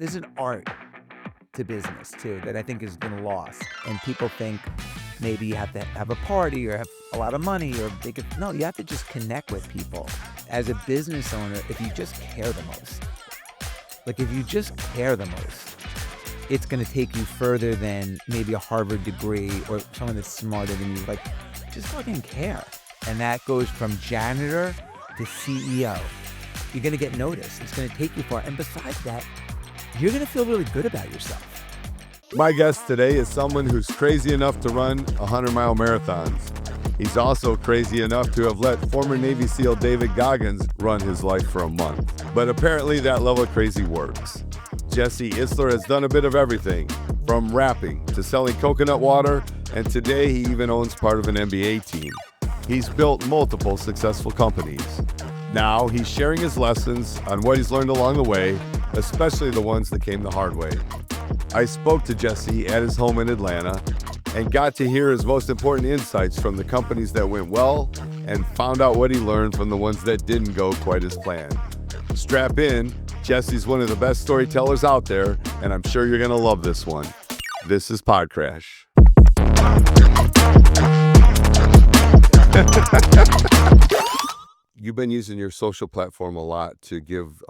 there's an art to business too that I think has been lost. And people think maybe you have to have a party or have a lot of money or no, you have to just connect with people. As a business owner, if you just care the most, like if you just care the most, it's going to take you further than maybe a Harvard degree or someone that's smarter than you. Like, just fucking care. And that goes from janitor to CEO. You're going to get noticed. It's going to take you far. And besides that, you're going to feel really good about yourself. My guest today is someone who's crazy enough to run 100-mile marathons. He's also crazy enough to have let former Navy SEAL David Goggins run his life for a month. But apparently that level of crazy works. Jesse Itzler has done a bit of everything, from rapping to selling coconut water, and today he even owns part of an NBA team. He's built multiple successful companies. Now he's sharing his lessons on what he's learned along the way, especially the ones that came the hard way. I spoke to Jesse at his home in Atlanta and got to hear his most important insights from the companies that went well and found out what he learned from the ones that didn't go quite as planned. Strap in, Jesse's one of the best storytellers out there, and I'm sure you're going to love this one. This is PodCrash. You've been using your social platform a lot to give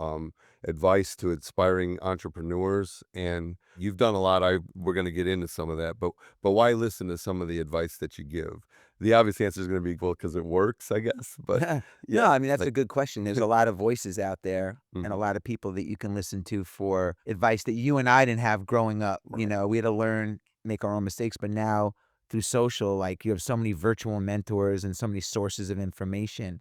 advice to aspiring entrepreneurs, and you've done a lot. We're going to get into some of that, but why listen to some of the advice that you give? The obvious answer is going to be, well, because it works, I guess. But No, yeah, I mean, that's a good question. There's a lot of voices out there and a Mhm. lot of people that you can listen to for advice that you and I didn't have growing up. You know, we had to learn, make our own mistakes, but now through social, like you have so many virtual mentors and so many sources of information.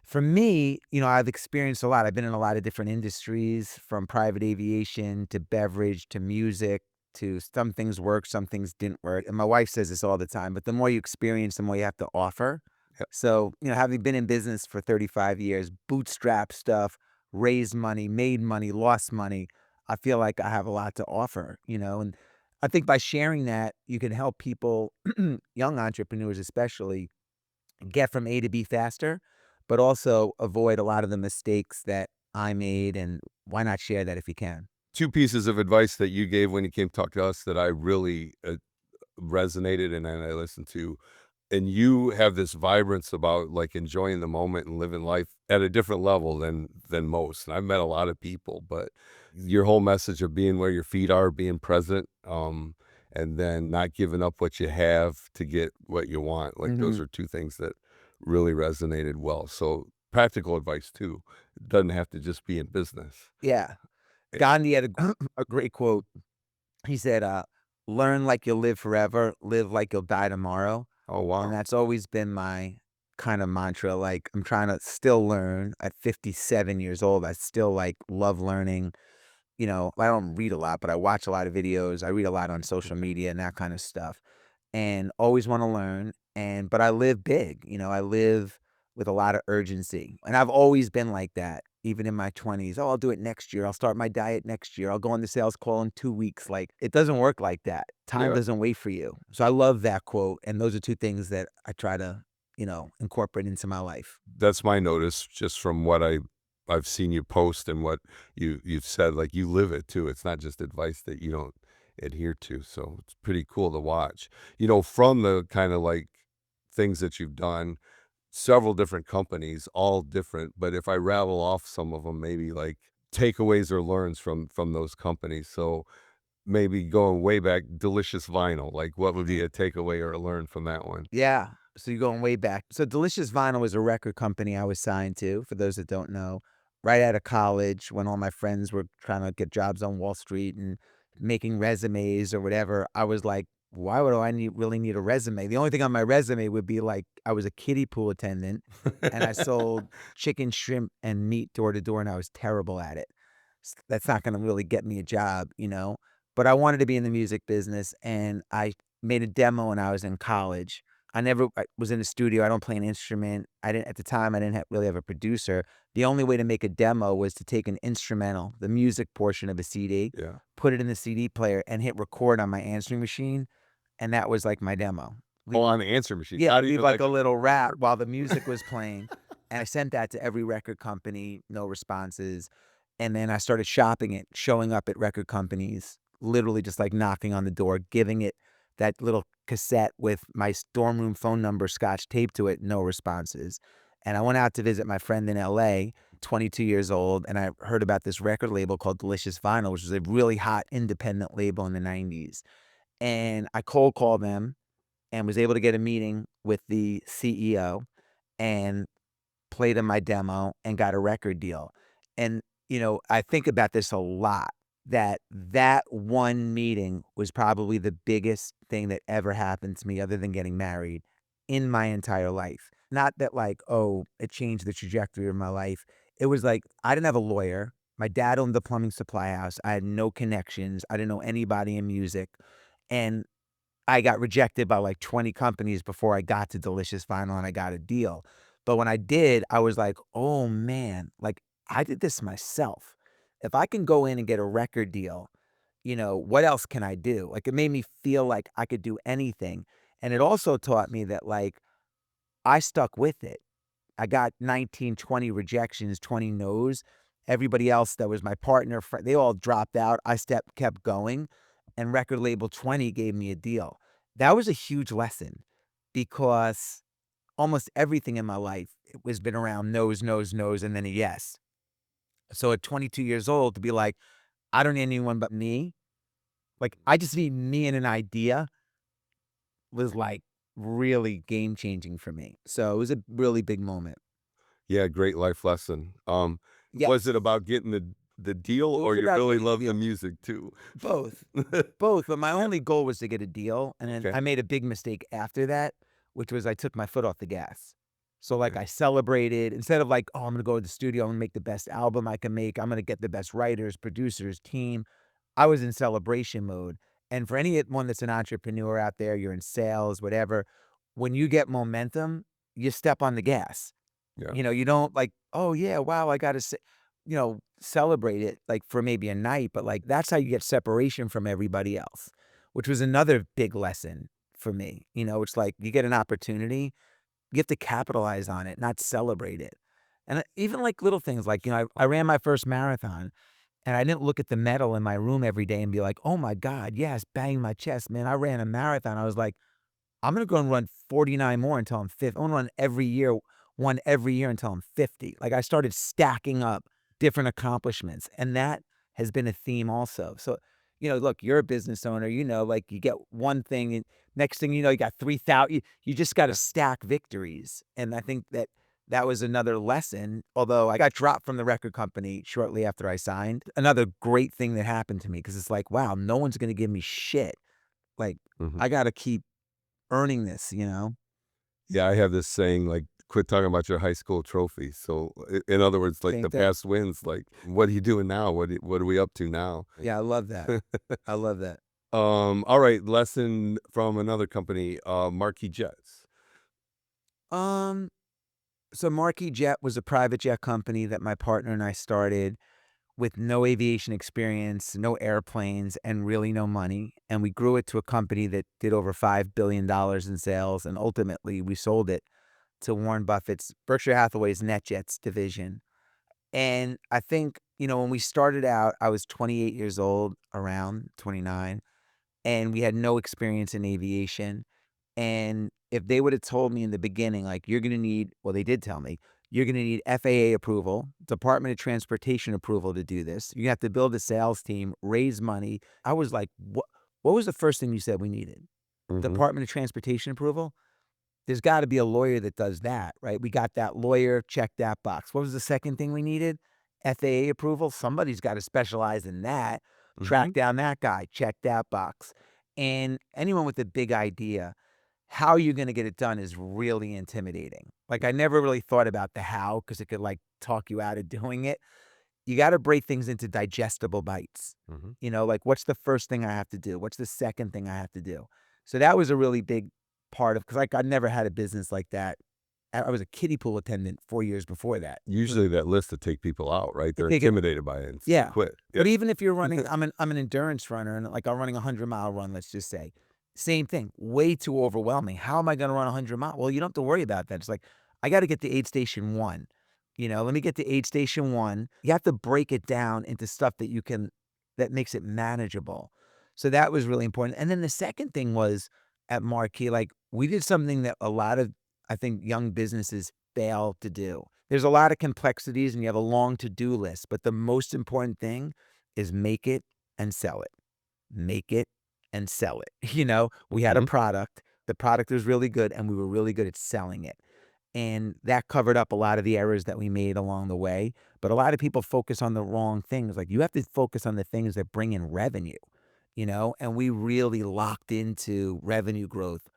For me, I've experienced a lot. I've been in a lot of different industries, from private aviation to beverage to music to some things worked, some things didn't work. And my wife says this all the time, but the more you experience, the more you have to offer. Yeah. So, having been in business for 35 years, bootstrap stuff, raised money, made money, lost money, I feel like I have a lot to offer, and I think by sharing that, you can help people, young entrepreneurs especially, get from A to B faster, but also avoid a lot of the mistakes that I made. And why not share that if you can? Two pieces of advice that you gave when you came to talk to us that I really resonated and I listened to. And you have this vibrance about like enjoying the moment and living life at a different level than most. And I've met a lot of people, but your whole message of being where your feet are, being present, and then not giving up what you have to get what you want. Like those Mhm. are two things that really resonated well. So practical advice too. It doesn't have to just be in business. Yeah. Eh, Gandhi had a great quote. He said, learn like you'll live forever, live like you'll die tomorrow. Oh And wow. that's always been my kind of mantra. Like, I'm trying to still learn at 57 years old. I still like love learning. I don't read a lot, but I watch a lot of videos. I read a lot on social media and that kind of stuff, and always want to learn. But I live big, I live with a lot of urgency. And I've always been like that, even in my 20s. Oh, I'll do it next year. I'll start my diet next year. I'll go on the sales call in 2 weeks. Like, it doesn't work like that. Time Yeah. doesn't wait for you. So I love that quote. And those are two things that I try to, incorporate into my life. That's my notice just from what I've seen you post and what you've said. Like you live it too. It's not just advice that you don't adhere to. So it's pretty cool to watch. From the kind of like things that you've done, several different companies, all different. But if I ravel off some of them, maybe like takeaways or learns from those companies. So maybe going way back, Delicious Vinyl. Like what would be a takeaway or a learn from that one? Yeah. So you're going way back. So Delicious Vinyl was a record company I was signed to, for those that don't know, right out of college when all my friends were trying to get jobs on Wall Street and making resumes or whatever. I was like, why would I really need a resume? The only thing on my resume would be like I was a kiddie pool attendant and I sold chicken, shrimp, and meat door to door, and I was terrible at it. That's not going to really get me a job. But I wanted to be in the music business, and I made a demo when I was in college. I was in a studio. I don't play an instrument. I didn't at the time. I didn't really have a producer. The only way to make a demo was to take an instrumental, the music portion of a CD, Yeah. put it in the CD player, and hit record on my answering machine, and that was like my demo. Oh, on the answer machine. Yeah, Not leave even like like a a little rap keyboard. while the music was playing, and I sent that to every record company. No responses. And then I started shopping it, showing up at record companies, literally just like knocking on the door, giving it that little cassette with my dorm room phone number scotch taped to it, no responses. And I went out to visit my friend in LA, 22 years old, and I heard about this record label called Delicious Vinyl, which was a really hot independent label in the 90s. And I cold called them and was able to get a meeting with the CEO and played him my demo and got a record deal. And, I think about this a lot, that one meeting was probably the biggest thing that ever happened to me other than getting married in my entire life. Not that like, oh, it changed the trajectory of my life. It was like I didn't have a lawyer. My dad owned the plumbing supply house. I had no connections. I didn't know anybody in music. And I got rejected by like 20 companies before I got to Delicious Vinyl and I got a deal. But when I did, I was like, "Oh, man, like, I did this myself. If I can go in and get a record deal, what else can I do?" Like, it made me feel like I could do anything, and it also taught me that, like, I stuck with it. I got 19, 20 rejections, 20 no's. Everybody else that was my partner, they all dropped out. I kept going, and record label 20 gave me a deal. That was a huge lesson because almost everything in my life it was been around no's, no's, no's, and then a yes. So at 22 years old to be like, I don't need anyone but me. Like I just need me and an idea was like really game changing for me. So it was a really big moment. Yeah, great life lesson. Was it Yes. about getting the deal It or was you about really getting the love the deal. music too? Both. Both, but my only goal was to get a deal, and then Okay, I made a big mistake after that, which was I took my foot off the gas. So, like, okay. I celebrated instead of like, "Oh, I'm gonna go to the studio and make the best album I can make. I'm gonna get the best writers, producers, team." I was in celebration mode, and for anyone that's an entrepreneur out there, you're in sales, whatever, when you get momentum, you step on the gas. Yeah. You don't like, "Oh, yeah, wow, I gotta celebrate it, like, for maybe a night," but, like, that's how you get separation from everybody else, which was another big lesson for me, it's like you get an opportunity, you have to capitalize on it, not celebrate it, and, even, like, little things, like, I ran my first marathon, and I didn't look at the medal in my room every day and be like, "Oh my god, yes, bang my chest, man, I ran a marathon." I was like, I'm gonna go and run 49 more until I'm 50. I'm gonna run every year, one every year until I'm 50. Like I started stacking up different accomplishments, and that has been a theme also. So, look, you're a business owner, like you get one thing, and next thing you know, you got 3,000. You just got to Yeah. stack victories, and I think that was another lesson. Although I got dropped from the record company shortly after I signed, another great thing that happened to me because it's like, wow, no one's gonna give me shit. Like Mhm. I got to keep earning this. Yeah, I have this saying, like, "Quit talking about your high school trophy." So, in other words, like, Same the thing. past wins, like, what are you doing now? What are we up to now? Yeah, I love that. I love that. Alright, lesson from another company, Marquis Jets. Um, so Marquis Jet was a private jet company that my partner and I started with no aviation experience, no airplanes, and really no money. And we grew it to a company that did over $5 billion in sales. And ultimately, we sold it to Warren Buffett's Berkshire Hathaway's NetJets division. And I think, when we started out, I was 28 years old, around 29, and we had no experience in aviation. And if they would have told me in the beginning, like, you're gonna need well, they did tell me, you're gonna need FAA approval, Department of Transportation approval to do this. You have to build a sales team, raise money. I was like, what was the first thing you said we needed? Mhm. Department of Transportation approval? There's gotta be a lawyer that does that, right? We got that lawyer, check that box. What was the second thing we needed? FAA approval? Somebody's gotta specialize in that. Track Mhm. down that guy, check that box. And anyone with a big idea, how you're gonna get it done is really intimidating. Like, I never really thought about the how because it could, like, talk you out of doing it. You gotta break things into digestible bites. Mhm. Like, what's the first thing I have to do? What's the second thing I have to do? So that was a really big part of because like, I never had a business like that. I was a kiddie pool attendant 4 years before that. Usually that list to take people out, right? I They're take it intimidated by it and yeah. quit. Yeah. But even if you're running I'm an endurance runner and, like, I'm running a 100-mile run, let's just say. Same thing, way too overwhelming. How am I gonna run a 100 mile? Well, you don't have to worry about that. It's like, I gotta get to aid station 1. Let me get to aid station 1. You have to break it down into stuff that makes it manageable. So that was really important. And then the second thing was at Marquee, like we did something that a lot of, I think, young businesses fail to do. There's a lot of complexities and you have a long to-do list, but the most important thing is make it and sell it. Make it and sell it. We had a Mhm. product. The product was really good and we were really good at selling it. And that covered up a lot of the errors that we made along the way. But a lot of people focus on the wrong things. Like you have to focus on the things that bring in revenue, and we really locked into revenue growth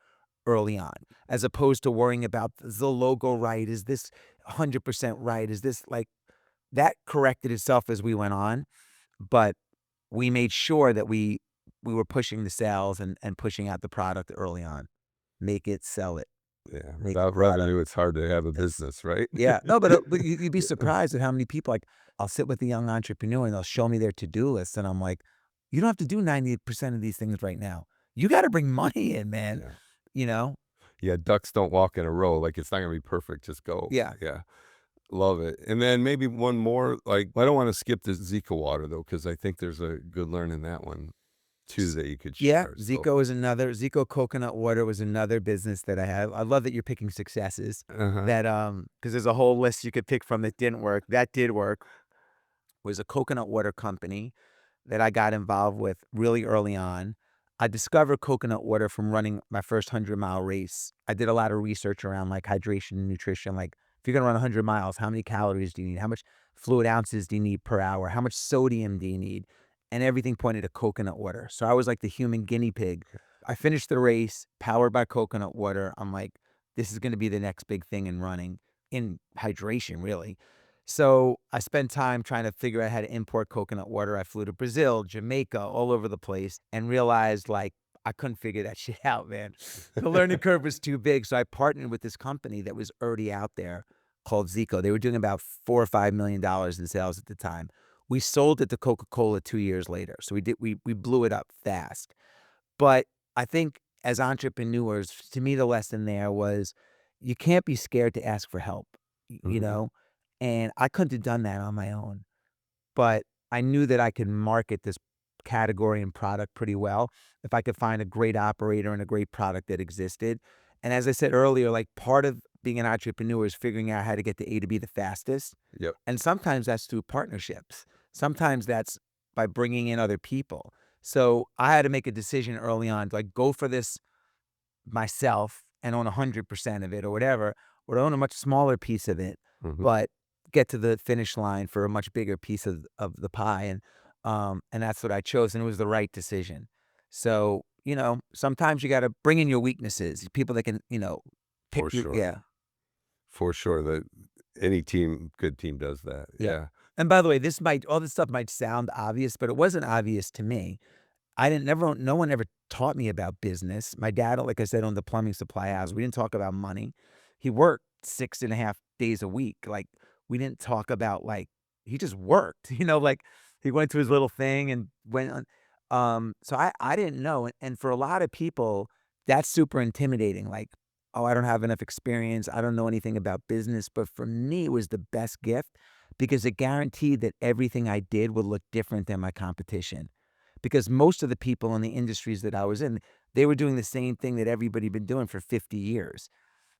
early on, as opposed to worrying about is the logo right? Is this 100% right? Is this like that corrected itself as we went on. But we made sure that we were pushing the sales and pushing out the product early on. Make it, sell it, Yeah, make the without product. revenue, it's hard to have a business, right? Yeah. No, but you'd be surprised at how many people, like, I'll sit with a young entrepreneur and they'll show me their to-do list, and I'm like, "You don't have to do 90% of these things right now. You gotta bring money in, man." Yeah. You know? Yeah, ducks don't walk in a row, like, it's not gonna be perfect, just go. Yeah. Yeah, love it, and then maybe one more, like, I don't wanna skip the Zico water, though, because I think there's a good learn in that one too S that you could Yeah, share, so Zico coconut water was another business that I had. I love that you're picking successes Uh-huh. that, because there's a whole list you could pick from that didn't work. That did work. Was a coconut water company that I got involved with really early on. I discovered coconut water from running my first 100-mile race. I did a lot of research around like hydration and nutrition. Like, if you're going to run 100 miles, how many calories do you need? How much fluid ounces do you need per hour? How much sodium do you need? And everything pointed to coconut water. So I was like the human guinea pig. I finished the race powered by coconut water. I'm like, this is going to be the next big thing in running, in hydration, really. So I spent time trying to figure out how to import coconut water. I flew to Brazil, Jamaica, all over the place, and realized like I couldn't figure that shit out, man. The learning curve was too big. So I partnered with this company that was already out there called Zico. They were doing about $4 or $5 million in sales at the time. We sold it to Coca-Cola 2 years later. So we blew it up fast. But I think as entrepreneurs, to me, the lesson there was you can't be scared to ask for help, you Mhm. know? And I couldn't have done that on my own, but I knew that I could market this category and product pretty well if I could find a great operator and a great product that existed. And as I said earlier, like part of being an entrepreneur is figuring out how to get to A to B the fastest. Yep, And sometimes that's through partnerships. Sometimes that's by bringing in other people. So I had to make a decision early on, like go for this myself and own 100% of it or whatever, or own a much smaller piece of it, mhm, but get to the finish line for a much bigger piece of the pie. And that's what I chose. And it was the right decision. So, sometimes you got to bring in your weaknesses, people that can, pick for you. sure, Yeah. for sure, that any team good team does that, Yeah. yeah. And by the way, all this stuff might sound obvious, but it wasn't obvious to me. I didn't never no one ever taught me about business. My dad, like I said, owned the plumbing supply house. We didn't talk about money. He worked 6.5 days a week. Like, we didn't talk about, like he just worked, like, he went to his little thing and went on so I didn't know, and for a lot of people, that's super intimidating, like, "Oh, I don't have enough experience. I don't know anything about business," but for me, it was the best gift because it guaranteed that everything I did would look different than my competition because most of the people in the industries that I was in, they were doing the same thing that everybody been doing for 50 years.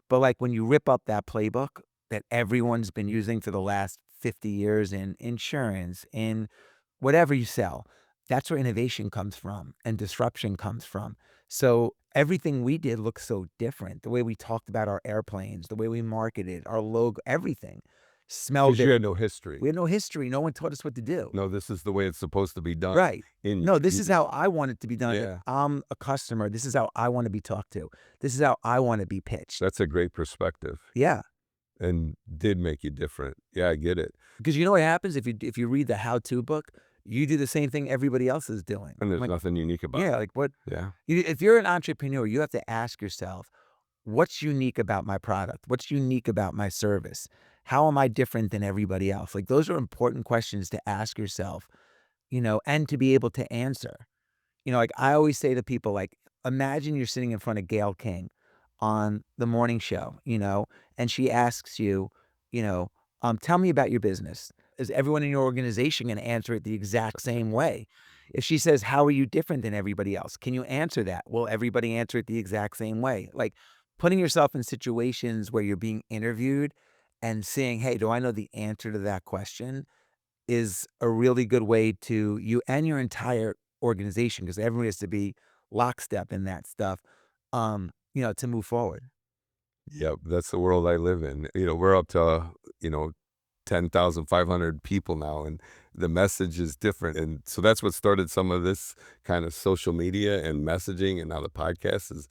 But, like, when you rip up that playbook that everyone's been using for the last 50 years in insurance, in whatever you sell, that's where innovation comes from and disruption comes from. So, everything we did looked so different. The way we talked about our airplanes, the way we marketed, our logo, everything smelled 'Cause you different. had no history. We had no history. No one taught us what to do. No, this is the way it's supposed to be done Right. in No, this is you how I want it to be done. If yeah, I'm a customer, this is how I wanna be talked to. This is how I wanna be pitched. that's a great perspective Yeah, and did make you different. Yeah, I get it, because you know what happens if you read the how-to book, you do the same thing everybody else is doing. and I'm there's like, nothing unique about yeah, it. like what Yeah. if you're an entrepreneur, you have to ask yourself, "What's unique about my product? What's unique about my service? How am I different than everybody else?" Like, those are important questions to ask yourself, and to be able to answer. Like I always say to people, like, imagine you're sitting in front of Gail King on the morning show, and she asks you, you know, Tell me about your business. Is everyone in your organization going to answer it the exact same way? If she says, how are you different than everybody else? Can you answer that? Will everybody answer it the exact same way? Like putting yourself in situations where you're being interviewed and saying, hey, do I know the answer to that question? Is a really good way to you and your entire organization, because everyone has to be lockstep in that stuff, to move forward. Yep, that's the world I live in. We're up to, you know, 10,500 people now, and the message is different. And so that's what started some of this kind of social media and messaging, and now the podcast is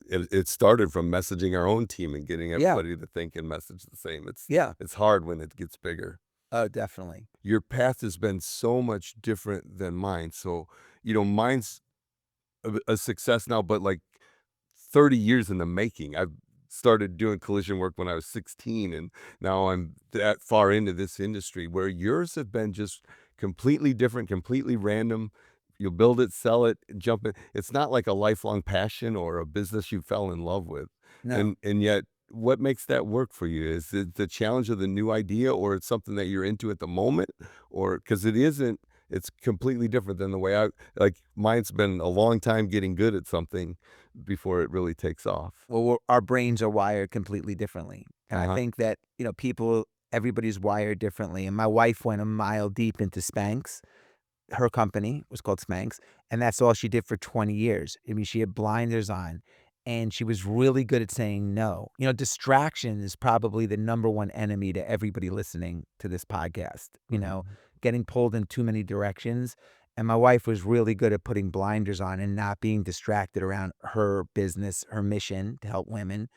it started from messaging our own team and getting Yeah. everybody to think and message the same. Yeah. It's hard when it gets bigger. Oh, definitely. Your path has been so much different than mine. So, mine's a success now, but like 30 years in the making. I've started doing collision work when I was 16, and now I'm that far into this industry, where yours have been just completely different, completely random. You'll build it, sell it, jump in. It's not like a lifelong passion or a business you fell in love with. No. And yet what makes that work for you? Is it the challenge of the new idea, or it's something that you're into at the moment? Or because it isn't, it's completely different than the way I like mine's been a long time getting good at something before it really takes off. Well, our brains are wired completely differently. And I Uh-huh. think that, everybody's wired differently. And my wife went a mile deep into Spanx. Her company was called Spanx, and that's all she did for 20 years. I mean, she had blinders on, and she was really good at saying no. Distraction is probably the number one enemy to everybody listening to this podcast, Mhm. getting pulled in too many directions. And my wife was really good at putting blinders on and not being distracted around her business, her mission to help women,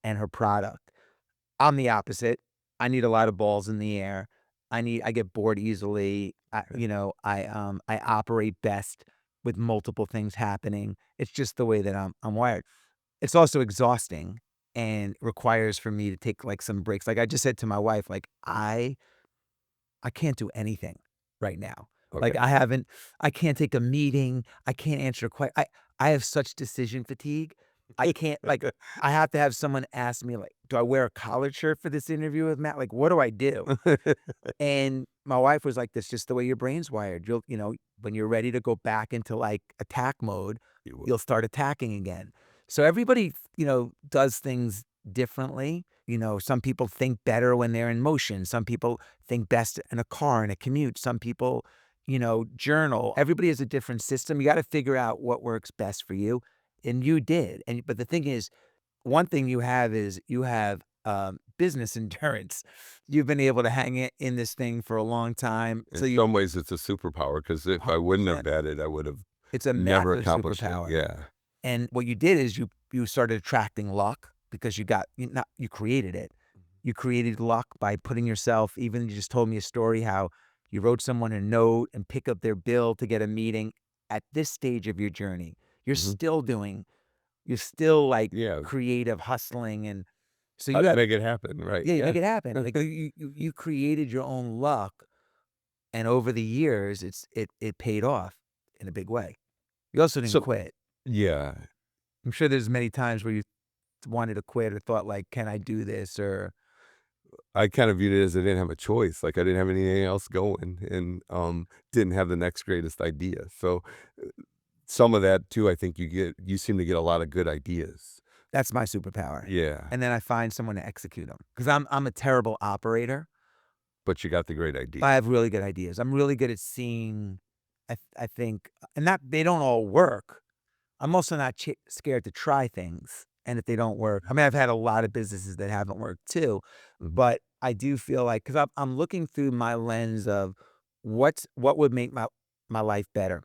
and her product. I'm the opposite. I need a lot of balls in the air. I get bored easily. I operate best with multiple things happening. It's just the way that I'm wired. It's also exhausting and requires for me to take like some breaks. Like I just said to my wife, like I can't do anything right now. Okay. Like I can't take a meeting. I can't answer a question. I have such decision fatigue. I can't like I have to have someone ask me like, do I wear a collared shirt for this interview with Matt? Like, what do I do? And my wife was like, "That's just the way your brain's wired. When you're ready to go back into like attack mode, You will. you'll start attacking again." So everybody, does things differently. Some people think better when they're in motion. Some people think best in a car, in a commute. Some people, journal. Everybody has a different system. You got to figure out what works best for you. And you did. But the thing is, one thing you have is you have business endurance. You've been able to hang it in this thing for a long time. In So you some ways, it's a superpower, because if I wouldn't have 100%. had it, I would have It's a never massive accomplished it. superpower. Yeah. And what you did is you started attracting luck because you created it. You created luck by putting yourself, even you just told me a story how you wrote someone a note and pick up their bill to get a meeting. At this stage of your journey, Mhm. you're still like Yeah. creative hustling. And so How you to have make it happen, right, yeah, you yeah. make it happen. Like you created your own luck, and over the years it paid off in a big way. You also didn't So quit. yeah, I'm sure there's many times where you wanted to quit or thought like, "Can I do this?" Or I kind of viewed it as I didn't have a choice, like, I didn't have anything else going, and, didn't have the next greatest idea. So, some of that too, I think you seem to get a lot of good ideas. that's my superpower. Yeah, And then I find someone to execute them because I'm a terrible operator, but you got the great but idea. I have really good ideas. I'm really good at seeing. I think, and that they don't all work. I'm also not scared to try things, and if they don't work, I mean, I've had a lot of businesses that haven't worked too, Mhm, but I do feel like because I'm looking through my lens of what would make my life better.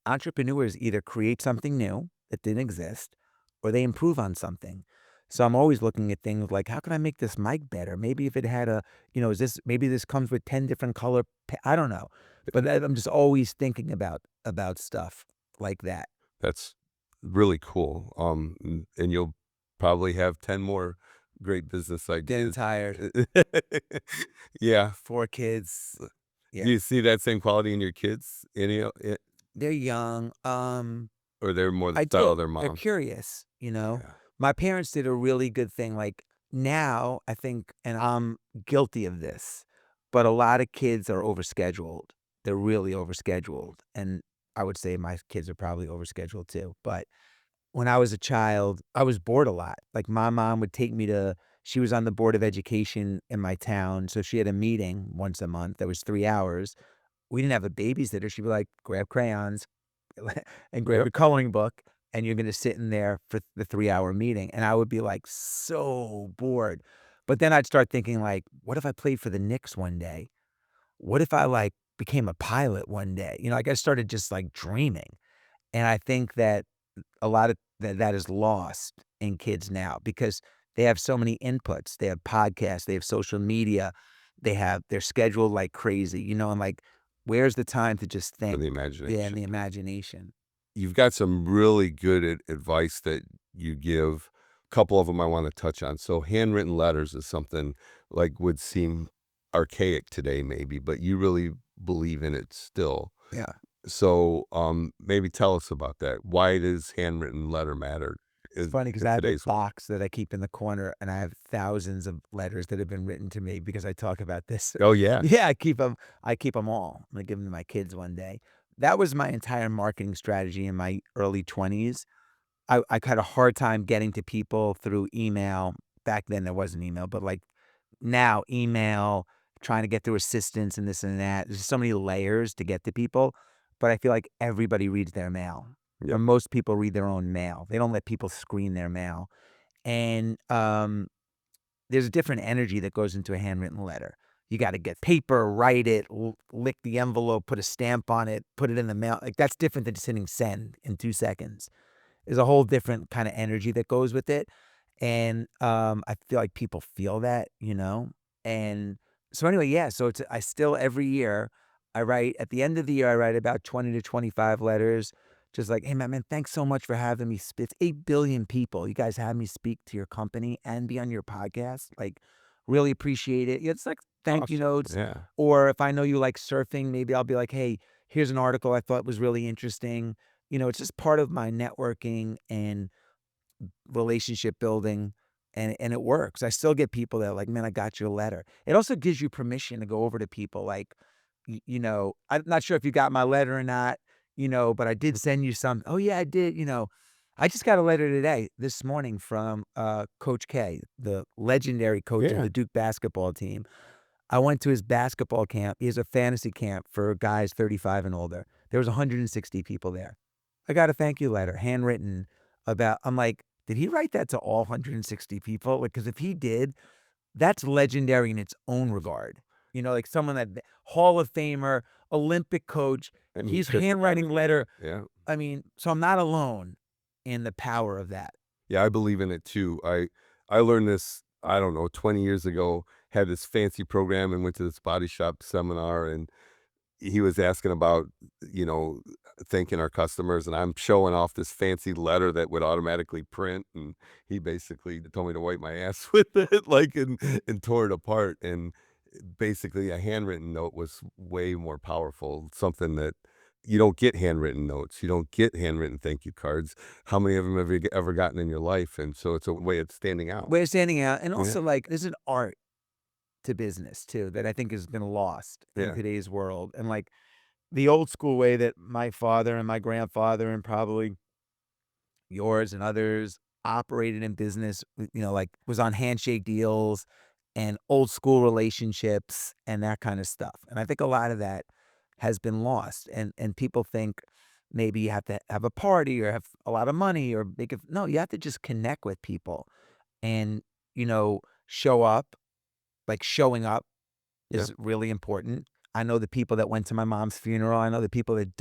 Entrepreneurs either create something new that didn't exist, or they improve on something. So I'm always looking at things like, how can I make this mic better? Maybe if it had is this maybe this comes with 10 different color. I don't know, but I'm just always thinking about stuff like that. that's really cool, and you'll probably have 10 more great business Getting ideas. tired. Yeah. 4 kids. Yeah. Do you see that same quality in your kids? They're young. Or they're more the I style do. of their They're mom? curious. Yeah. My parents did a really good thing. Like now I think, and I'm guilty of this, but a lot of kids are overscheduled. They're really overscheduled, and I would say my kids are probably overscheduled too, but when I was a child, I was bored a lot. Like, my mom would take me to she was on the board of education in my town, so she had a meeting once a month that was 3 hours. We didn't have a babysitter. She'd be like, "Grab crayons and grab Yep. your coloring book, and you're gonna sit in there for the 3-hour meeting," and I would be, like, so bored. But then I'd start thinking, like, "What if I played for the Knicks one day? What if I, like, became a pilot one day?" Like, I started just, like, dreaming, and I think that a lot of that is lost in kids now because they have so many inputs. They have podcasts, they have social media, they're scheduled like crazy, and, like, where's the time to just For think? the Yeah, and imagination. the imagination. You've got some really good advice that you give. A couple of them I want to touch on. So handwritten letters is something like would seem archaic today maybe, but you really believe in it still. Yeah. So maybe tell us about that. Why does handwritten letter matter It's funny because in I have a today's world? box that I keep in the corner, and I have thousands of letters that have been written to me because I talk about this. Oh yeah. Yeah, I keep them all. I'm gonna give them to my kids one day. That was my entire marketing strategy in my early 20s. I had a hard time getting to people through email. Back then, there wasn't email, but, like, now, email, trying to get through assistants and this and that. There's so many layers to get to people, but I feel like everybody reads their mail, or Yep. most people read their own mail. They don't let people screen their mail, and, there's a different energy that goes into a handwritten letter. You gotta get paper, write it, lick the envelope, put a stamp on it, put it in the mail. Like, that's different than just hitting send in 2 seconds. There's a whole different kinda energy that goes with it, and, I feel like people feel that, and so anyway, yeah, so I still every year, I write at the end of the year, I write about 20 to 25 letters, just like, "Hey, man, thanks so much for having me sp it's 8,000,000,000 people. You guys had me speak to your company and be on your podcast, like, really appreciate it." It's like thank you Awesome. notes, Yeah. or if I know you like surfing, maybe I'll be like, "Hey, here's an article I thought was really interesting." It's just part of my networking and relationship building, and it works. I still get people that are like, "Man, I got your letter." It also gives you permission to go over to people like, "I'm not sure if you got my letter or not, but I did send you some." "Oh, yeah, I did." I just got a letter today, this morning from, Coach K, the legendary coach of Yeah. the Duke basketball team. I went to his basketball camp. He has a fantasy camp for guys 35 and older. There was 160 people there. I got a thank you letter, handwritten, about I'm like, "Did he write that to all 160 people?" Like, because if he did, that's legendary in its own regard. Like someone that Hall of Famer, Olympic coach, And he his picked up handwriting everything. letter. Yeah. I mean, so I'm not alone in the power of that. Yeah, I believe in it too. I learned this, I don't know, 20 years ago, had this fancy program and went to this body shop seminar and he was asking about, you know, thanking our customers and I'm showing off this fancy letter that would automatically print and he basically told me to wipe my ass with it like and tore it apart and basically a handwritten note was way more powerful, something that you don't get handwritten notes, you don't get handwritten thank you cards. How many of them have you ever gotten in your life? And so it's a way of standing out. Way of standing out, and Yeah. also, like, there's an art to business too that I think has been lost in Yeah. today's world, and, like, the old school way that my father and my grandfather and probably yours and others operated in business, like, was on handshake deals and old school relationships and that kinda stuff, and I think a lot of that has been lost, and people think maybe you have to have a party or have a lot of money or make it no, you have to just connect with people and, show up, like, showing up Yeah. is really important. I know the people that went to my mom's funeral. I know the people that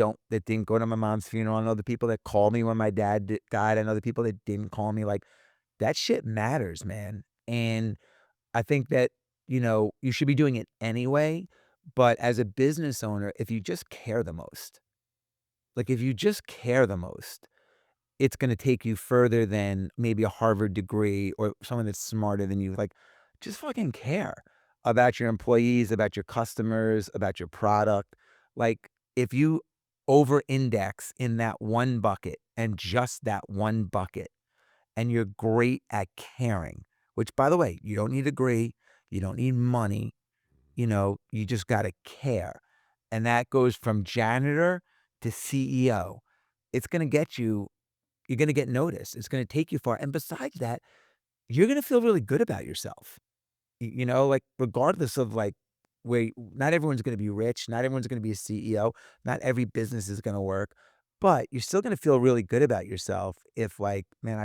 didn't go to my mom's funeral. I know the people that called me when my dad died. I know the people that didn't call me. Like, that shit matters, man. And I think that, you should be doing it anyway. But as a business owner, if you just care the most, like if you just care the most, it's gonna take you further than maybe a Harvard degree or someone that's smarter than you. Like, just fucking care about your employees, about your customers, about your product. Like, if you over-index in that one bucket and just that one bucket, and you're great at caring, which by the way, you don't need a degree, you don't need money, you just gotta care. And that goes from janitor to CEO. It's gonna get you're gonna get noticed. It's gonna take you far. And besides that, you're gonna feel really good about yourself. Like regardless of like where not everyone's gonna be rich, not everyone's gonna be a CEO, not every business is gonna work, but you're still gonna feel really good about yourself if like, man,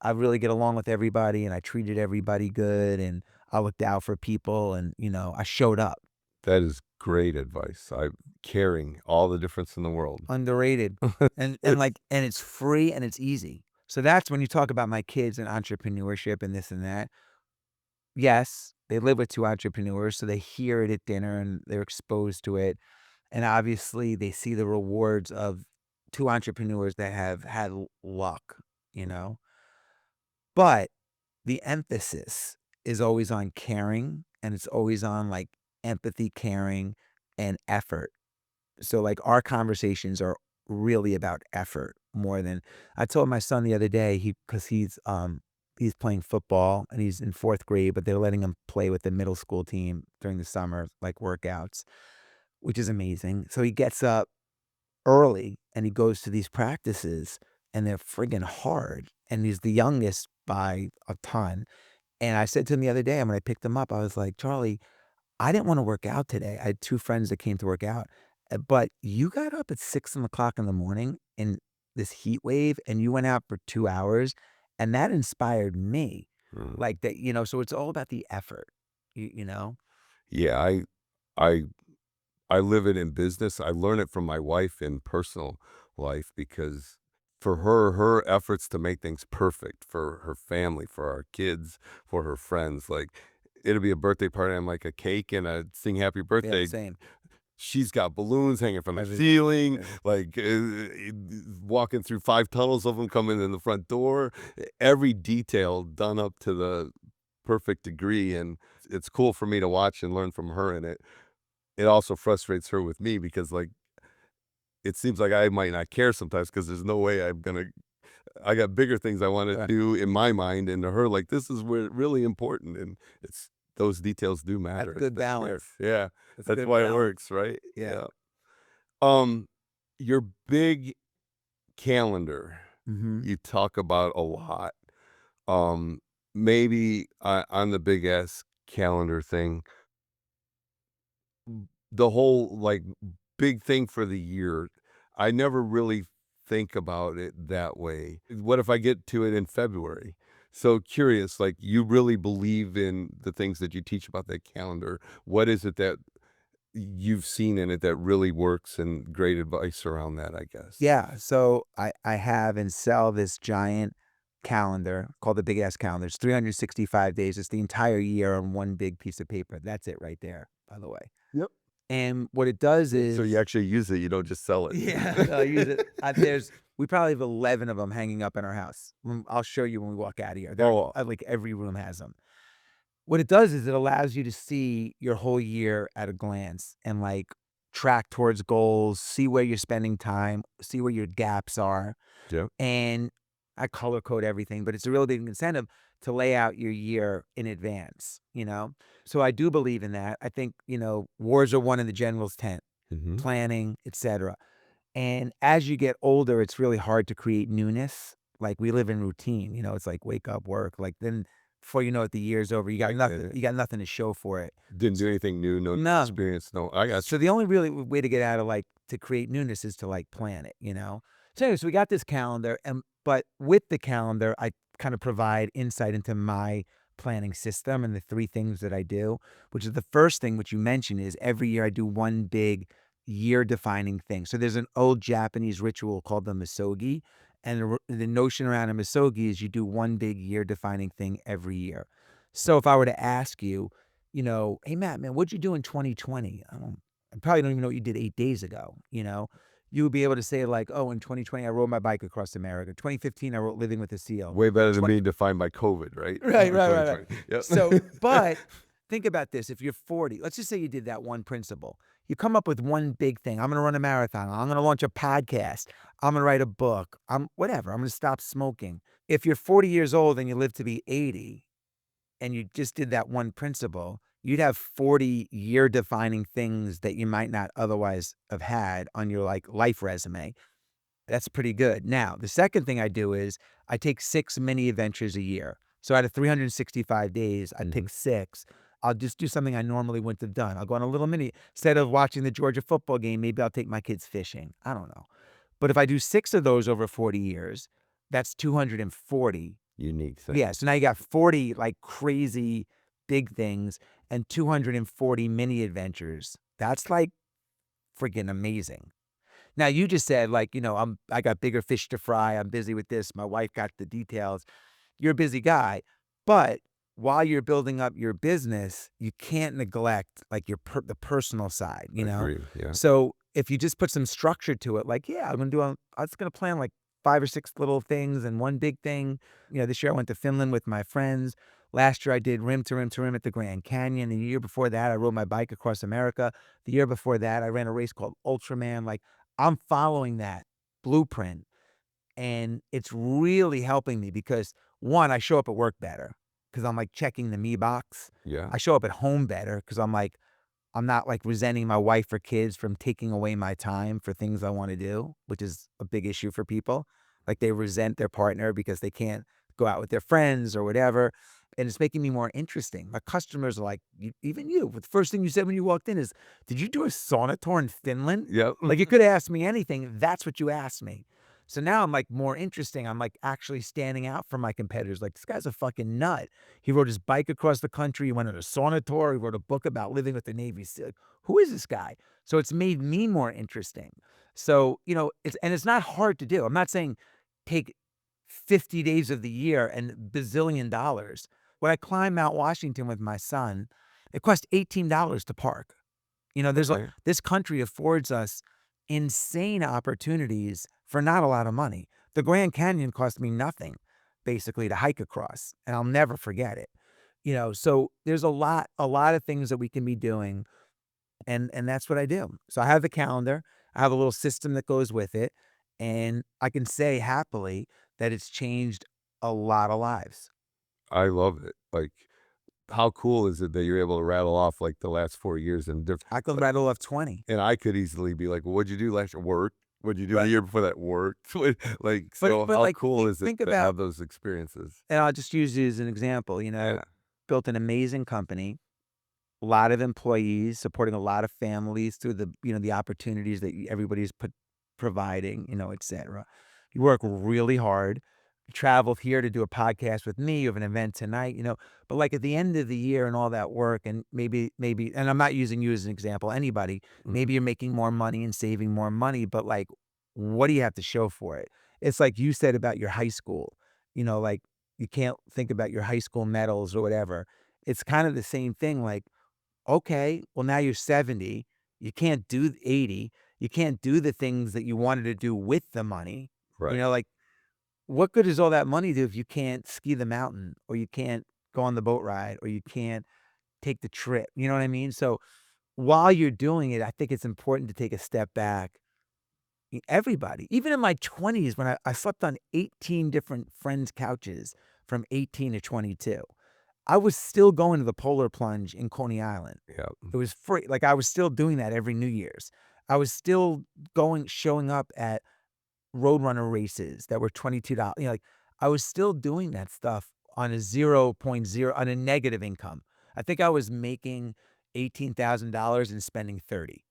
I really get along with everybody and I treated everybody good and I looked out for people and I showed up. That is great advice. I'm caring all the difference in the world. Underrated. And it's free and it's easy. So that's when you talk about my kids and entrepreneurship and this and that. Yes, they live with 2 entrepreneurs, so they hear it at dinner and they're exposed to it. And obviously, they see the rewards of 2 entrepreneurs that have had luck, you know? But the emphasis is always on caring, and it's always on, like, empathy, caring, and effort. So, like, our conversations are really about effort more than I told my son the other day, because he's playing football and he's in 4th grade, but they're letting him play with the middle school team during the summer, like, workouts, which is amazing. So he gets up early and he goes to these practices and they're friggin' hard, and he's the youngest by a ton. And I said to him the other day when I picked him up, I was like, "Charlie, I didn't wanna work out today." I had 2 friends that came to work out, but you got up at 6 o'clock in the morning in this heat wave, and you went out for 2 hours, and that inspired me. Mm. Like, that so it's all about the effort, you know? Yeah, I I live it in business. I learn it from my wife in personal life because for her, her efforts to make things perfect for her family, for our kids, for her friends, like it'll be a birthday party. I'm like a cake and a sing happy Yeah, birthday. same. She's got balloons hanging from the Everything. ceiling, Yeah. like walking through 5 tunnels of them coming in the front door. Every detail done up to the perfect degree. And it's cool for me to watch and learn from her. And it also frustrates her with me because, like, it seems like I might not care sometimes because there's no way I got bigger things I wanna Right. do in my mind, and to her, like, this is where really important, and it's those details do That's matter, it's good the care. balance. Yeah, That's that's good why it balance. works, right? Yeah. Yeah. Um, your big calendar, Mhm. you talk about a lot. Um, maybe on the big ass calendar thing, the whole, like, big thing for the year, I never really think about it that way. What if I get to it in February? So curious, like, you really believe in the things that you teach about that calendar. What is it that you've seen in it that really works and great advice around that, I guess? Yeah, so I have and sell this giant calendar called the Big Ass Calendar. It's 365 days. It's the entire year on one big piece of paper. That's it right there, by the way. Yep. And what it does So you is actually use it, you don't just sell it. yeah, no, I use it. We probably have 11 of them hanging up in our house. I'll show you when we walk out of here. Oh, Like every room has them. What it does is it allows you to see your whole year at a glance and like track towards goals, see where you're spending time, see where your gaps are. yep. And I color code everything, but it's a really big incentive to lay out your year in advance. So I do believe in that. I think, wars are won in the general's tent, Mhm. planning, etc. And as you get older, it's really hard to create newness. Like we live in routine, it's like wake up, work. Like then before you know it, the year's over. You got I get nothing, it. you got nothing to show for it. Didn't do anything new, no No. experience, no I got So you. the only really way to get out of like to create newness is to like plan it. So anyway, so we got this calendar, and but with the calendar, I kind of provide insight into my planning system and the 3 things that I do, which is the first thing which you mentioned is every year I do one big year defining thing. So there's an old Japanese ritual called the misogi, and the notion around a misogi is you do one big year defining thing every year. So if I were to ask you, "Hey, Matt, man, what'd you do in 2020?" I probably don't even know what you did 8 days ago. You would be able to say like, "Oh, in 2020, I rode my bike across America. 2015, I wrote Living with a Seal." Way better than Twen being defined by COVID, right? Right, For right, right, right. 2020. Yep. So, but think about this, if you're 40, let's just say you did that one principle. You come up with one big thing. I'm gonna run a marathon. I'm gonna launch a podcast. I'm gonna write a book. I'm whatever. I'm gonna stop smoking. If you're 40 years old and you live to be 80, and you just did that one principle, you'd have 40 year defining things that you might not otherwise have had on your like life resume. That's pretty good. Now, the second thing I do is I take 6 mini adventures a year. So out of 365 days, I Mhm. pick 6. I'll just do something I normally wouldn't have done. I'll go on a little mini instead of watching the Georgia football game, maybe I'll take my kids fishing. I don't know. But if I do 6 of those over 40 years, that's 240. Unique thing. Yeah, so now you got 40 like crazy big things and 240 mini adventures. That's like freaking amazing. Now you just said like, I got bigger fish to fry. I'm busy with this. My wife got the details. You're a busy guy, but while you're building up your business, you can't neglect like the personal side, you know? Agree. Yeah. So if you just put some structure to it, like, yeah, I'm just gonna plan like 5 or 6 little things and one big thing. This year I went to Finland with my friends. Last year I did rim to rim to rim at the Grand Canyon. The year before that, I rode my bike across America. The year before that, I ran a race called Ultraman. Like I'm following that blueprint and it's really helping me because one, I show up at work better because I'm like checking the me box. Yeah. I show up at home better because I'm not like resenting my wife or kids from taking away my time for things I want to do, which is a big issue for people. Like they resent their partner because they can't go out with their friends or whatever. And it's making me more interesting. My customers are like, even you, the first thing you said when you walked in is, did you do a sauna tour in Finland? Yep. Like you could ask me anything. That's what you asked me. So now I'm like more interesting. I'm like actually standing out from my competitors. Like this guy's a fucking nut. He rode his bike across the country. He went on a sauna tour. He wrote a book about living with the Navy SEAL. Who is this guy? So it's made me more interesting. So, it's not hard to do. I'm not saying take 50 days of the year and bazillion dollars. When I climbed Mount Washington with my son, it cost $18 to park. Okay. This country affords us insane opportunities for not a lot of money. The Grand Canyon cost me nothing, basically, to hike across, and I'll never forget it. So there's a lot of things that we can be doing, and that's what I do. So I have the calendar, I have a little system that goes with it, and I can say happily that it's changed a lot of lives. I love it. Like, how cool is it that you're able to rattle off like the last 4 years and I could rattle off 20. and I could easily be like, well, what'd you do last year? Work. What'd you do the Right. year before that? Work. Like, But so but how like cool is it think to about have those experiences? and I'll just use you as an example, Yeah. built an amazing company, a lot of employees, supporting a lot of families through the opportunities that everybody's providing, et cetera. You work really hard. You traveled here to do a podcast with me. You have an event tonight, but like at the end of the year and all that work, and maybe, and I'm not using you as an example, anybody, Mhm. maybe you're making more money and saving more money, but like, what do you have to show for it? It's like you said about your high school, like you can't think about your high school medals or whatever. It's kind of the same thing. Like, okay, well, now you're 70. You can't do 80. You can't do the things that you wanted to do with the money. Right. Like, what good does all that money do if you can't ski the mountain or you can't go on the boat ride or you can't take the trip? You know what I mean? So while you're doing it, I think it's important to take a step back. Everybody, even in my 20s, when I slept on 18 different friends' couches from 18 to 22, I was still going to the polar plunge in Coney Island. Yeah. It was free. Like, I was still doing that every New Year's. I was still showing up at Roadrunner races that were $22. Like, I was still doing that stuff on a zero point 0 on a negative income. I think I was making $18,000 and spending 30.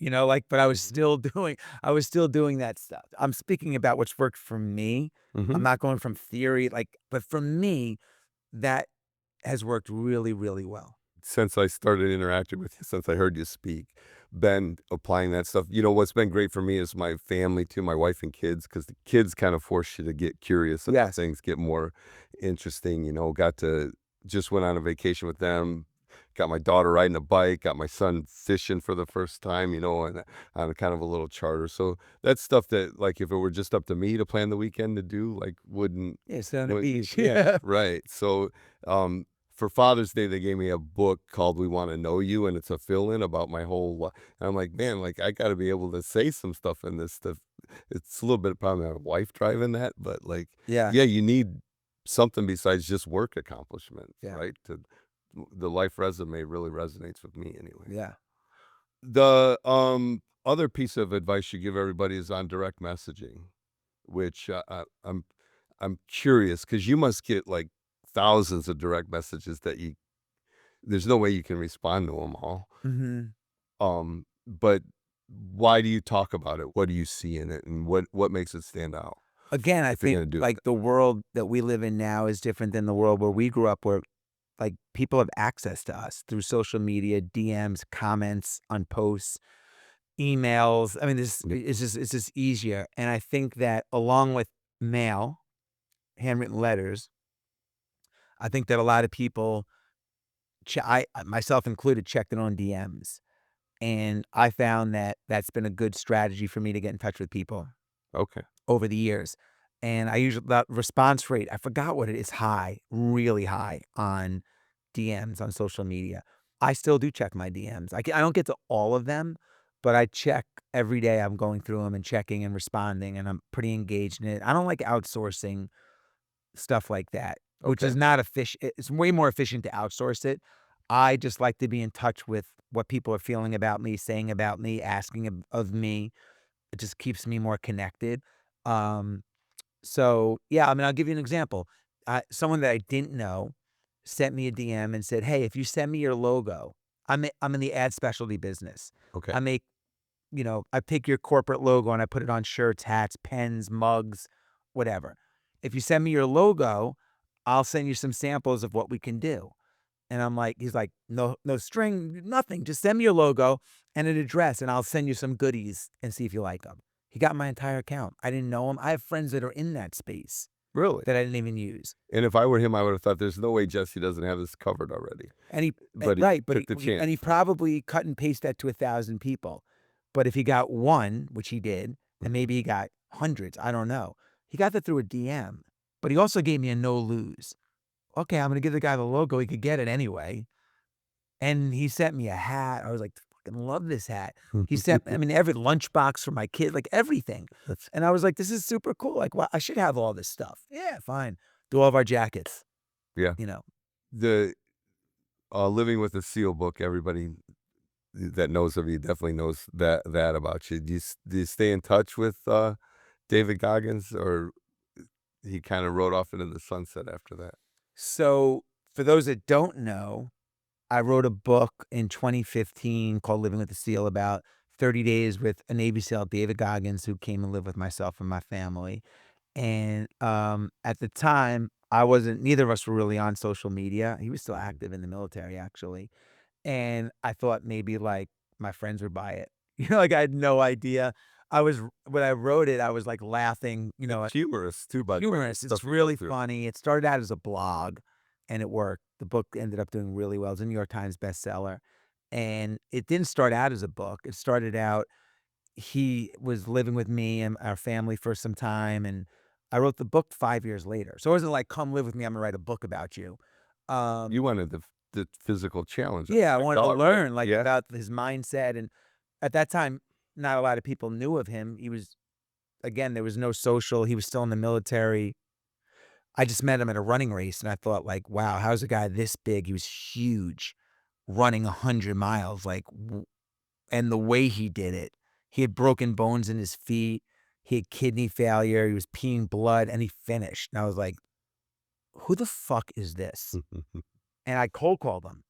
Like, but Mhm. I was still doing that stuff. I'm speaking about what's worked for me. I'm Mhm. not going from theory, like, but for me, that has worked really, really well. Since I started interacting with you, since I heard you speak, been applying that stuff. You know, what's been great for me is my family too, my wife and kids, because the kids kind of force you to get curious about Yes. things, get more interesting. Got to just went on a vacation with them. Got my daughter riding a bike, got my son fishing for the first time, and on a kind of a little charter. So that's stuff that, like, if it were just up to me to plan the weekend to do, like, wouldn't, Yeah, sit on the beach. yeah, Yeah. right. So, for Father's Day, they gave me a book called "We Want to Know You," and it's a fill-in about my whole li and I'm like, "Man, like, I gotta be able to say some stuff in this stuff." It's a little bit probably my wife driving that, but, like, Yeah. yeah, you need something besides just work accomplishments, Yeah. right? The life resume really resonates with me anyway. Yeah. The other piece of advice you give everybody is on direct messaging, which I'm curious because you must get like thousands of direct messages that you there's no way you can respond to them all. Mhm. But why do you talk about it? What do you see in it, and what makes it stand out Again, I if you're think, gonna do like, it? the world that we live in now is different than the world where we grew up, where, like, people have access to us through social media, DMs, comments on posts, emails. I mean, this Yeah. it's just easier, and I think that along with mail, handwritten letters, I think that a lot of people, myself included, check their own DMs, and I found that that's been a good strategy for me to get in touch with people Okay. over the years. And I usually that response rate, I forgot what it is, high, really high on DMs on social media. I still do check my DMs. I don't get to all of them, but I check every day. I'm going through them and checking and responding, and I'm pretty engaged in it. I don't like outsourcing stuff like that, which Okay. is not efficient. It's way more efficient to outsource it. I just like to be in touch with what people are feeling about me, saying about me, asking of me. It just keeps me more connected. Um, so, yeah, I mean, I'll give you an example. Someone that I didn't know sent me a DM and said, "Hey, if you send me your logo." I'm in the ad specialty business. Okay. I make, I take your corporate logo and I put it on shirts, hats, pens, mugs, whatever. If you send me your logo, I'll send you some samples of what we can do. And I'm like, he's like, "No, no string, nothing. Just send me your logo and an address, and I'll send you some goodies and see if you like them." He got my entire account. I didn't know him. I have friends that are in that space Really? that I didn't even use. And if I were him, I would have thought there's no way Jesse doesn't have this covered already. And But he right, but took the he chance. probably cut and paste that to 1,000 people. But if he got one, which he did, and Mhm. maybe he got hundreds, I don't know. He got that through a DM. But he also gave me a no lose. Okay, I'm gonna give the guy the logo. He could get it anyway. And he sent me a hat. I was like, "Fucking love this hat." He sent, I mean, every lunchbox for my kid, like everything. That's And I was like, "This is super cool. Like, well, I should have all this stuff." Yeah, fine. Do all of our jackets, yeah. you know. The Living with a Seal book, everybody that knows of you definitely knows that about you. Do you stay in touch with David Goggins, or he kind of rode off into the sunset after that? So, for those that don't know, I wrote a book in 2015 called Living with the SEAL about 30 days with a Navy SEAL, David Goggins, who came and lived with myself and my family. And, at the time, neither of us were really on social media. He was still Mhm. active in the military, actually. And I thought maybe, like, my friends would buy it. Like, I had no idea. When I wrote it, I was, like, laughing, It's humorous too, by the way, the humorous. It's stuff you go really through. funny. It started out as a blog, and it worked. The book ended up doing really well. It's a New York Times bestseller. And it didn't start out as a book. It started out, he was living with me and our family for some time, and I wrote the book 5 years later. So it wasn't like, "Come live with me, I'm gonna write a book about you." You Um, wanted the physical challenge yeah, I aspect wanted to already. learn, like, Yeah. about his mindset, and at that time, not a lot of people knew of him. He was, again, there was no social, he was still in the military. I just met him at a running race, and I thought, like, "Wow, how's a guy this big?" He was huge, running 100 miles, like, and the way he did it, he had broken bones in his feet, he had kidney failure, he was peeing blood, and he finished, and I was like, "Who the fuck is this?" And I cold called him,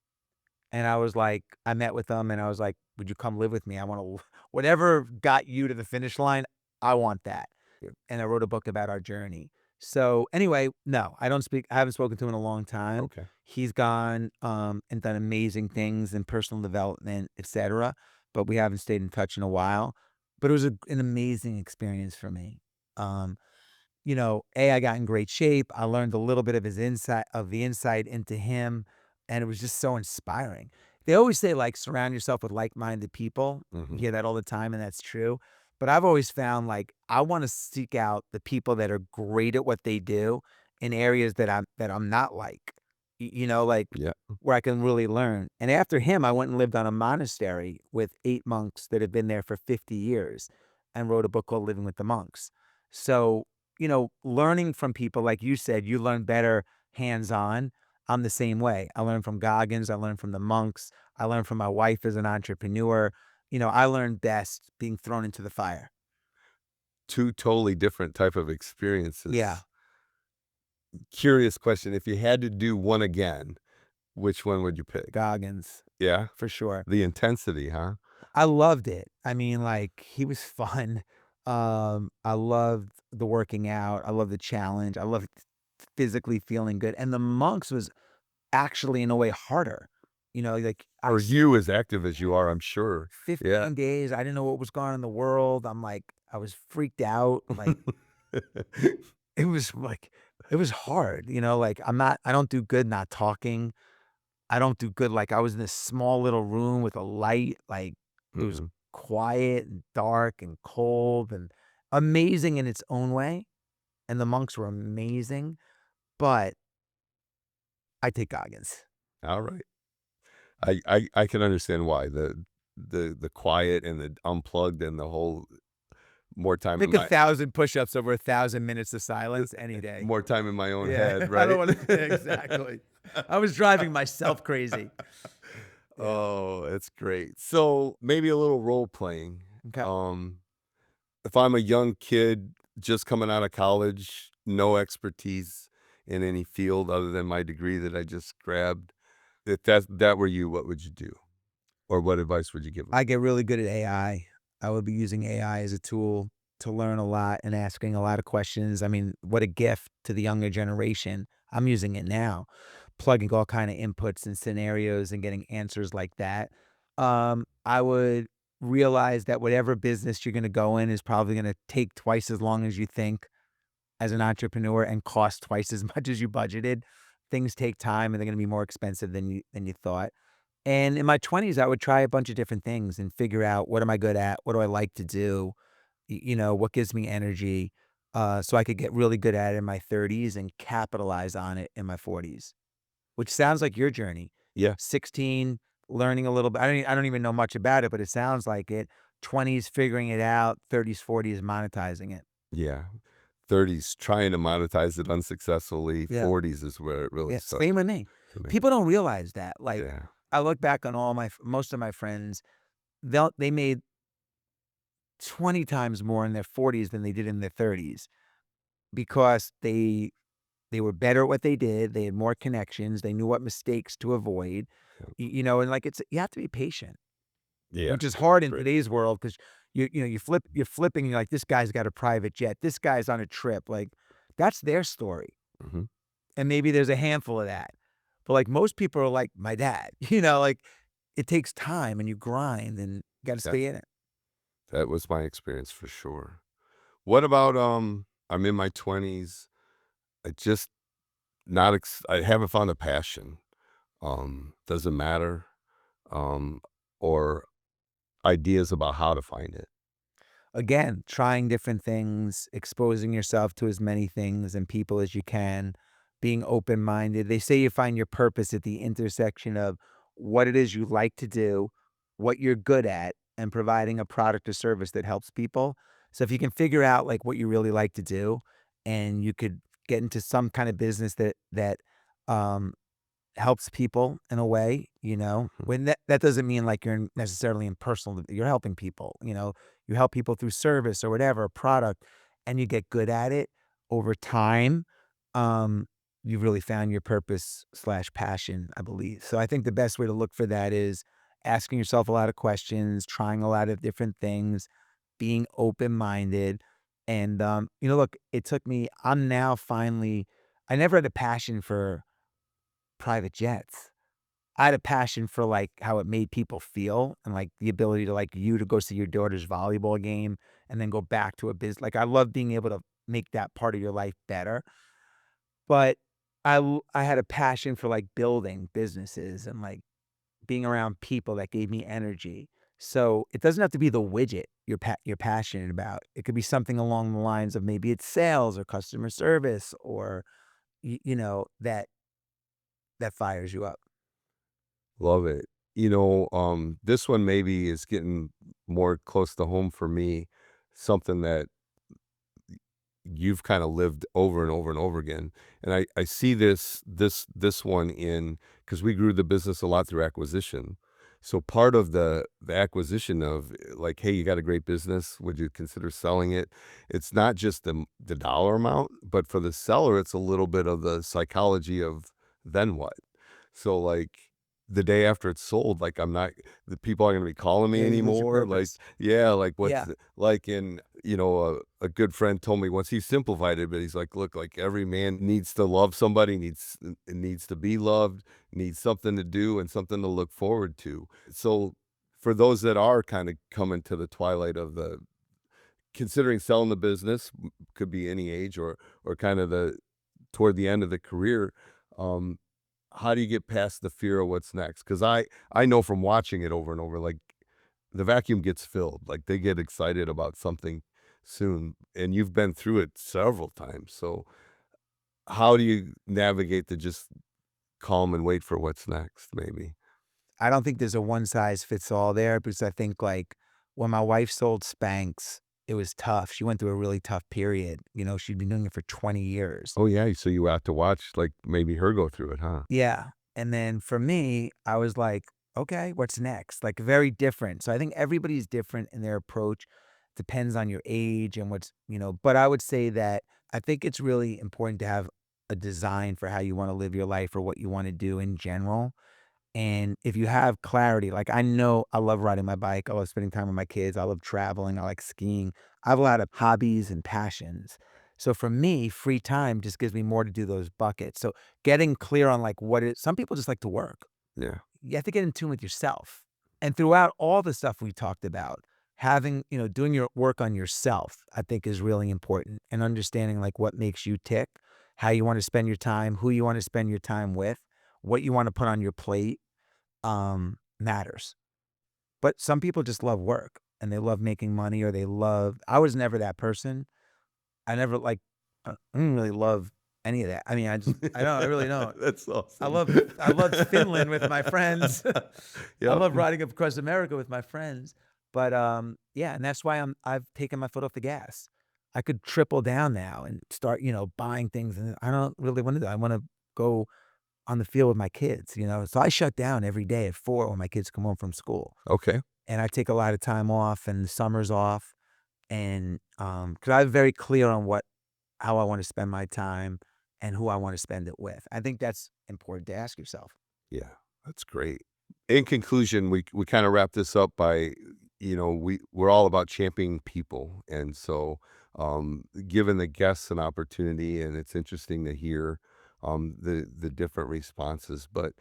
and I met with him, and I was like, "Would you come live with me? I wanna whatever got you to the finish line, I want that." Yeah. And I wrote a book about our journey. So, anyway, no, I haven't spoken to him in a long time. Okay. He's gone, and done amazing things in personal development, etcetera, but we haven't stayed in touch in a while. But it was an amazing experience for me. Um, I got in great shape. I learned a little bit of the insight into him, and it was just so inspiring. They always say, like, surround yourself with like-minded people. You Mhm. hear that all the time, and that's true. But I've always found, like, I wanna seek out the people that are great at what they do in areas that I'm not like, like, Yeah. where I can really learn. And after him, I went and lived on a monastery with 8 monks that had been there for 50 years and wrote a book called Living with the Monks. So learning from people, like you said, you learn better hands-on. I'm the same way. I learned from Goggins, I learned from the monks, I learned from my wife as an entrepreneur. I learned best being thrown into the fire. Two totally different type of Yeah, experiences. Curious question, if you had to do one again, which one would you pick? Goggins, Yeah? for sure. The intensity, huh? I loved it. I mean, like, he was fun. I loved the working out. I loved the challenge. I loved physically feeling good. And the monks was actually in a way harder. Like For you as active as you are, I'm sure. Yeah. 15 days, I didn't know what was going on in the world. I was freaked out. Like it was like it was hard, like I don't do good not talking. I don't do good, like, I was in this small little room with a light, like, it was Mhm. quiet and dark and cold and amazing in its own way, and the monks were amazing, but I take Goggins. Alright. I can understand why. The quiet and the unplugged and the whole more time in Make my 1,000 push-ups over 1,000 minutes of silence any day. more time in my own Yeah, head, I don't right? wanna exactly. I was driving myself crazy. Yeah. Oh, that's great. So, maybe a little role playing. Okay. Um, if I'm a young kid just coming out of college, no expertise in any field other than my degree that I just grabbed, if that were you, what would you do? Or what advice would you give them? I get really good at AI. I would be using AI as a tool to learn a lot and asking a lot of questions. I mean, what a gift to the younger generation. I'm using it now, plugging all kind of inputs and scenarios and getting answers like that. I would realize that whatever business you're going to go in is probably going to take twice as long as you think as an entrepreneur and cost twice as much as you budgeted. Things take time and they're going to be more expensive than you thought. And in my 20s, I would try a bunch of different things and figure out what am I good at? What do I like to do? What gives me energy? So I could get really good at it in my 30s and capitalize on it in my 40s, which sounds like your journey. Yeah. 16, learning a little bit. I don't even know much about it, but it sounds like it. 20s, figuring it out. 30s, 40s, monetizing it. Yeah. 30s trying to monetize it unsuccessfully. Yeah. 40s is where it really Yeah. starts Same with me. to me. People don't realize that. Like, Yeah. I look back on most of my friends, they made 20 times more in their 40s than they did in their 30s because they were better at what they did, they had more connections, they knew what mistakes to avoid, and, like, you have to be patient, Yeah. which is hard in Great. today's world 'cause you're flipping, you're like, "This guy's got a private jet, this guy's on a trip," like, that's their story, Mhm. and maybe there's a handful of that, but, like, most people are like my dad, like, it takes time and you grind and you gotta That stay in it. that was my experience for sure. What about, I'm in my 20s. I just I haven't found a passion. Doesn't matter. Um, or ideas about how to find it. Again, trying different things, exposing yourself to as many things and people as you can, being open-minded. They say you find your purpose at the intersection of what it is you like to do, what you're good at, and providing a product or service that helps people. So if you can figure out like what you really like to do and you could get into some kind of business that um helps people in a way, Mhm. when that doesn't mean like you're necessarily in personal you're helping people, you help people through service or whatever, a product, and you get good at it over time, um, you've really found your purpose/passion, I believe. So I think the best way to look for that is asking yourself a lot of questions, trying a lot of different things, being open-minded, and, look, it took me I'm now finally I never had a passion for private jets. I had a passion for, like, how it made people feel and, like, the ability to, like, you to go see your daughter's volleyball game and then go back to a like, I love being able to make that part of your life better, but I had a passion for, like, building businesses and, like, being around people that gave me energy. So, it doesn't have to be the widget you're passionate about. It could be something along the lines of maybe it's sales or customer service or, that fires you up. Love it. This one maybe is getting more close to home for me. Something that you've kind of lived over and over and over again. And I see this one in, because we grew the business a lot through acquisition. So part of the acquisition of, like, hey, you got a great business, would you consider selling it? It's not just the dollar amount, but for the seller, it's a little bit of the psychology of then what? So, like, the day after it's sold, like, I'm not the people aren't gonna be calling me Yeah, you lose your anymore, like, purpose. yeah, like, what's Yeah. the like, in a good friend told me once, he simplified it, but he's like, "Look, like, every man needs to love somebody, needs to be loved, needs something to do and something to look forward to." So, for those that are kinda coming to the twilight of the considering selling the business, could be any age, or kind of the toward the end of the career, um, how do you get past the fear of what's next? Because I know from watching it over and over, like, the vacuum gets filled, like, they get excited about something soon, and you've been through it several times, so how do you navigate to just calm and wait for what's next, maybe? I don't think there's a one size fits all there because I think, like, when my wife sold Spanx, it was tough. She went through a really tough period. She'd been doing it for 20 years. Oh, yeah, so you have to watch, like, maybe her go through it, huh? Yeah. And then for me, I was like, okay, what's next? Like, very different. So I think everybody's different in their approach. Depends on your age and but I would say that I think it's really important to have a design for how you want to live your life or what you want to do in general. And if you have clarity, like, I know I love riding my bike, I love spending time with my kids, I love traveling, I like skiing. I have a lot of hobbies and passions. So for me, free time just gives me more to do those buckets. So getting clear on, like, some people just like to work. Yeah. You have to get in tune with yourself. And throughout all the stuff we talked about, doing your work on yourself, I think is really important, and understanding, like, what makes you tick, how you want to spend your time, who you want to spend your time with, what you want to put on your plate matters. But some people just love work and they love making money or I was never that person. I never like, I didn't really love any of that. I mean, I don't, I really don't. That's I awesome. love, I loved Finland with my friends. I Yep. love riding across America with my friends. But yeah, and that's why I've taken my foot off the gas. I could triple down now and start, buying things. And I don't really want to do. I want to go on the field with my kids. So I shut down every day at 4 when my kids come home from school, Okay. and I take a lot of time off and the summers off, and, 'cause I'm very clear on how I wanna spend my time and who I wanna spend it with. I think that's important to ask yourself. Yeah, that's great. In conclusion, we kinda wrap this up by, we're all about championing people, and so, giving the guests an opportunity, and it's interesting to hear, the different responses, but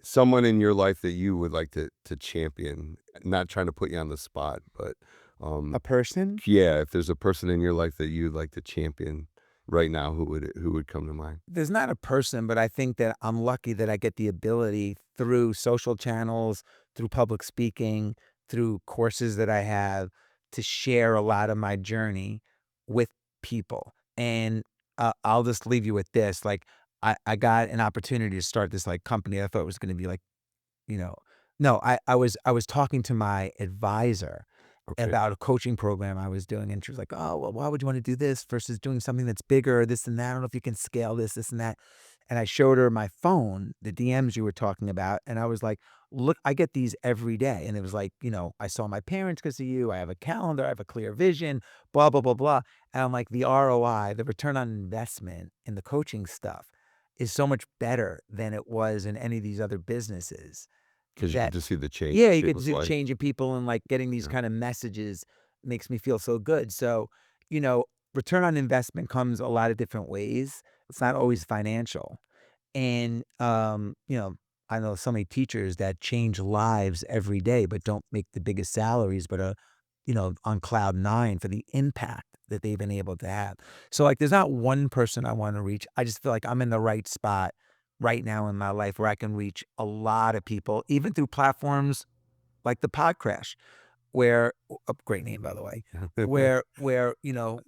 someone in your life that you would like to champion, not trying to put you on the spot, but, A um, person? yeah, if there's a person in your life that you'd like to champion right now, who would come to mind? There's not a person, but I think that I'm lucky that I get the ability through social channels, through public speaking, through courses that I have to share a lot of my journey with people. And I'll just leave you with this. Like, I got an opportunity to start this like company. I thought it was going to be like, you know, no, I was talking to my advisor Okay. about a coaching program I was doing, and she was like, "Oh, well, why would you wanna do this versus doing something that's bigger, this and that? I don't know if you can scale this and that." And I showed her my phone, the DMs you were talking about, and I was like, "Look, I get these every day." And it was like, "I saw my parents 'cause of you, I have a calendar, I have a clear vision, blah, blah, blah, blah." And I'm like, "The ROI, the return on investment in the coaching stuff is so much better than it was in any of these other businesses Because you get that." to see the change Yeah, in you get to people's see the life. change in people and, like, getting these Yeah. kind of messages makes me feel so good. So, you know, return on investment comes a lot of different ways. It's not always financial. And, I know so many teachers that change lives every day, but don't make the biggest salaries, but on cloud nine for the impact that they've been able to have. So, like, there's not one person I want to reach. I just feel like I'm in the right spot right now in my life where I can reach a lot of people, even through platforms like the PodCrash, where a great name, by the way, where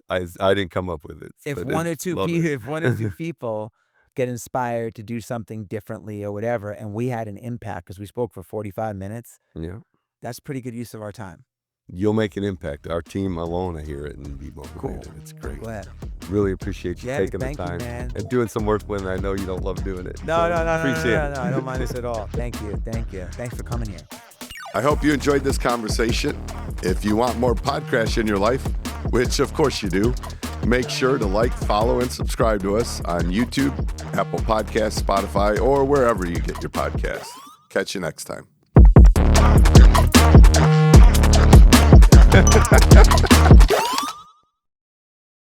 I didn't come up with it, if but one or it's two love people, it. if one or two people get inspired to do something differently or whatever, and we had an impact because we spoke for 45 minutes, Yeah. that's pretty good use of our time. You'll make an impact. Our team alone, I hear it and be Cool. motivated. It's I'm great. glad. Really appreciate you Yeah, taking the thank you, time man. and doing some work when I know you don't love doing it. No, So, no, no, no, appreciate no, it. no, no, I don't mind this at all. Thank you, thank you. Thanks for coming here. I hope you enjoyed this conversation. If you want more PodCrash in your life, which of course you do, make sure to like, follow, and subscribe to us on YouTube, Apple Podcasts, Spotify, or wherever you get your podcasts. Catch you next time.